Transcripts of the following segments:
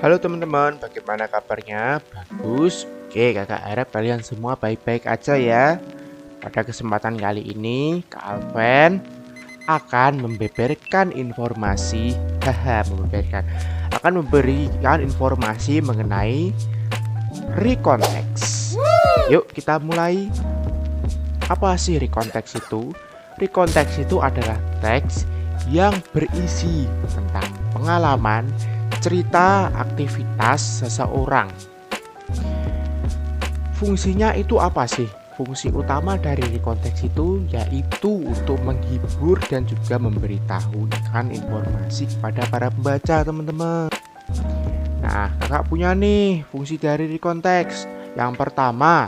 Halo teman-teman, bagaimana kabarnya? Bagus. Oke, kakak harap kalian semua baik-baik aja ya. Pada kesempatan kali ini, Kak Alven akan membeberkan informasi, akan memberikan informasi mengenai recontext. Yuk kita mulai. Apa sih recontext itu? Recontext itu adalah teks yang berisi tentang pengalaman, cerita, aktivitas seseorang. Fungsinya itu apa sih? Fungsi utama dari rekonteks itu yaitu untuk menghibur dan juga memberitahukan informasi kepada para pembaca, teman-teman. Nah, kakak punya nih fungsi dari rekonteks. Yang pertama,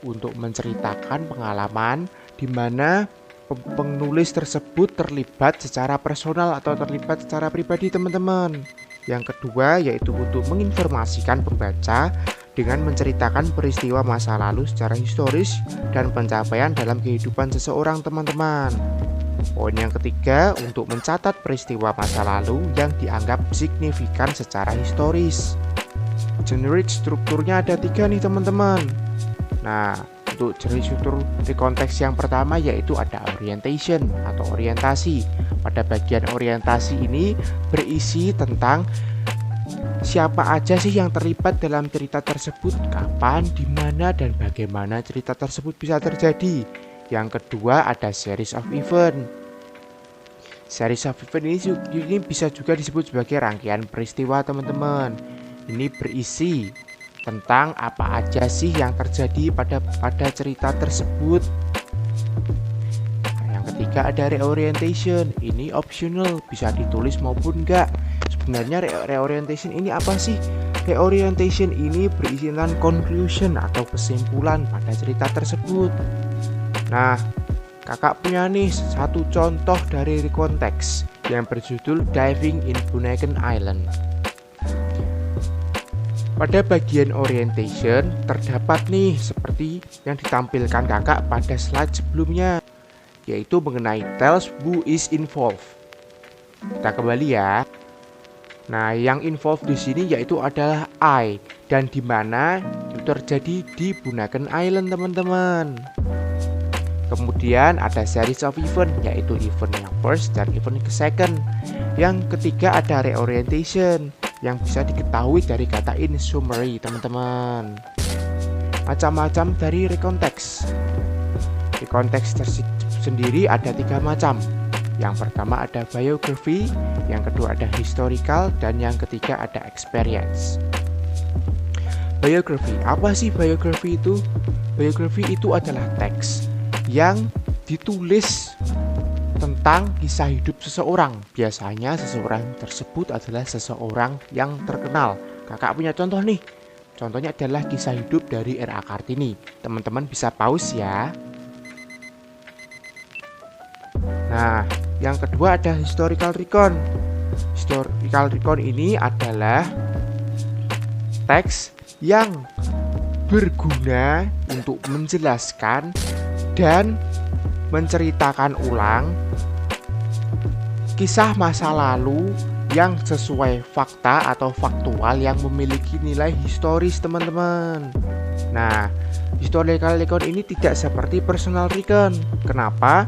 untuk menceritakan pengalaman di mana penulis tersebut terlibat secara personal atau terlibat secara pribadi, teman-teman. Yang kedua yaitu untuk menginformasikan pembaca dengan menceritakan peristiwa masa lalu secara historis dan pencapaian dalam kehidupan seseorang, teman-teman. Poin yang ketiga untuk mencatat peristiwa masa lalu yang dianggap signifikan secara historis. Generate strukturnya ada 3 nih, teman-teman. Nah, untuk jenis struktur di konteks yang pertama yaitu ada orientation atau orientasi. Pada bagian orientasi ini berisi tentang siapa aja sih yang terlibat dalam cerita tersebut, kapan, di mana, dan bagaimana cerita tersebut bisa terjadi. Yang kedua ada series of event. Series of event ini bisa juga disebut sebagai rangkaian peristiwa, teman-teman. Ini berisi tentang apa aja sih yang terjadi pada cerita tersebut. Nah, yang ketiga ada reorientation. Ini optional, bisa ditulis maupun enggak. Sebenarnya reorientation ini apa sih? Reorientation ini berisi tentang conclusion atau kesimpulan pada cerita tersebut. Nah, kakak punya nih satu contoh dari rekonteks yang berjudul Diving in Bunaken Island. Pada bagian orientation terdapat nih seperti yang ditampilkan kakak pada slide sebelumnya, yaitu mengenai tells who is involved. Kita kembali ya. Nah, yang involved di sini yaitu adalah I, dan di mana itu terjadi di Bunaken Island, teman-teman. Kemudian ada series of event, yaitu event yang first dan event yang second. Yang ketiga ada reorientation, yang bisa diketahui dari kata in summary, teman-teman. Macam-macam dari rekonteks. Rekonteks sendiri ada 3 macam. Yang pertama ada biography, yang kedua ada historical, dan yang ketiga ada experience. Biography, apa sih biography itu? Biography itu adalah teks yang ditulis tentang kisah hidup seseorang. Biasanya seseorang tersebut adalah seseorang yang terkenal. Kakak punya contoh nih. Contohnya adalah kisah hidup dari R.A. Kartini. Teman-teman bisa pause ya. Nah, yang kedua ada historical recon. Historical recon ini adalah teks yang berguna untuk menjelaskan dan menceritakan ulang kisah masa lalu yang sesuai fakta atau faktual yang memiliki nilai historis, teman-teman. Nah, historical recon ini tidak seperti personal recon. Kenapa?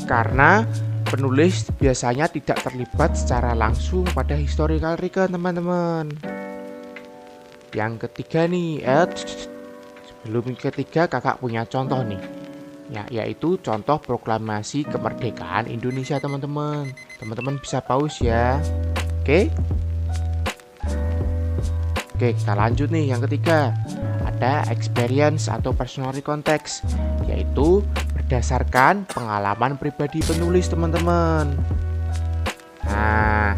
Karena penulis biasanya tidak terlibat secara langsung pada historical recon, teman-teman. Yang ketiga nih, sebelum ketiga kakak punya contoh nih, yaitu contoh proklamasi kemerdekaan Indonesia, teman-teman. Teman-teman bisa pause ya. Oke, kita lanjut nih. Yang ketiga ada experience atau personal context, yaitu berdasarkan pengalaman pribadi penulis, teman-teman. Nah,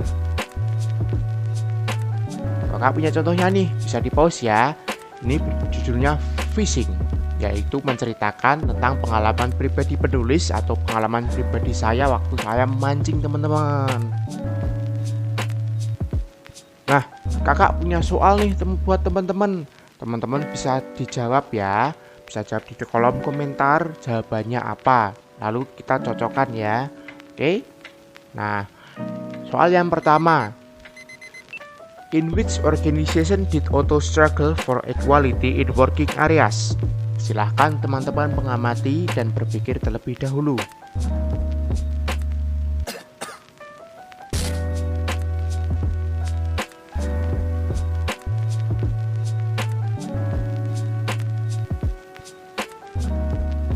kakak punya contohnya nih, bisa di pause ya. Ini judulnya fishing, yaitu menceritakan tentang pengalaman pribadi penulis atau pengalaman pribadi saya waktu saya memancing, teman-teman. Nah, kakak punya soal nih buat teman-teman. Teman-teman bisa dijawab ya. Bisa jawab di kolom komentar jawabannya apa. Lalu kita cocokkan ya. Oke. Nah, soal yang pertama. In which organization did Otto struggle for equality in working areas? Silahkan teman-teman mengamati dan berpikir terlebih dahulu.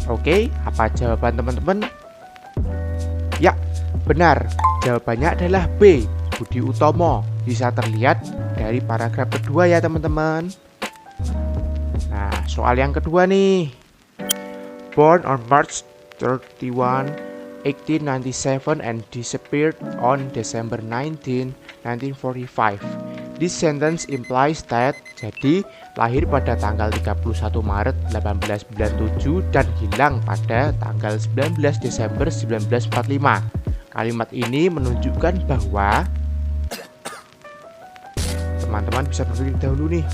Oke, apa jawaban teman-teman? Ya, benar. Jawabannya adalah B, Budi Utomo. Bisa terlihat dari paragraf kedua ya teman-teman. Nah, soal yang kedua nih. Born on March 31, 1897 and disappeared on December 19, 1945. This sentence implies that jadi lahir pada tanggal 31 Maret 1897 dan hilang pada tanggal 19 Desember 1945. Kalimat ini menunjukkan bahwa teman-teman bisa berpikir dahulu nih.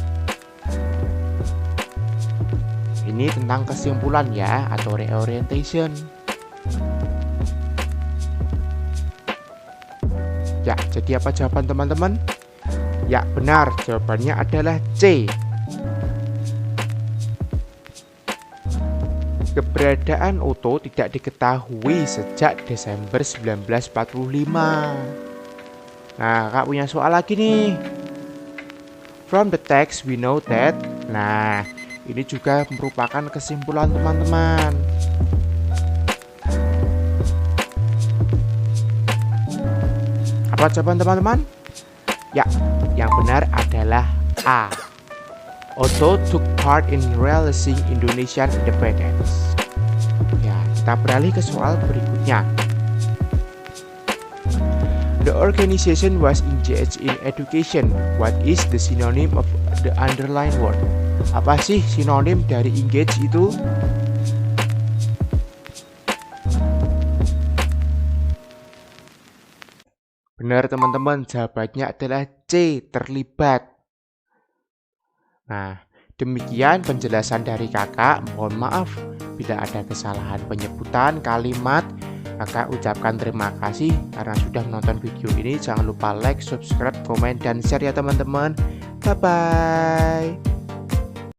Ini tentang kesimpulan ya, atau reorientation. Ya, jadi apa jawaban teman-teman? Ya, benar. Jawabannya adalah C. Keberadaan Otto tidak diketahui sejak Desember 1945. Nah, Kak punya soal lagi nih. From the text we know that. Nah, ini juga merupakan kesimpulan teman-teman. Apa jawaban teman-teman? Ya, yang benar adalah A. Otto took part in realizing Indonesian independence. Ya, kita beralih ke soal berikutnya. The organization was engaged in education. What is the synonym of the underlined word? Apa sih sinonim dari engage itu? Benar teman-teman, jawabannya adalah C, terlibat. Nah, demikian penjelasan dari kakak. Mohon maaf bila ada kesalahan penyebutan kalimat. Kakak ucapkan terima kasih karena sudah menonton video ini. Jangan lupa like, subscribe, komen, dan share ya teman-teman. Bye-bye.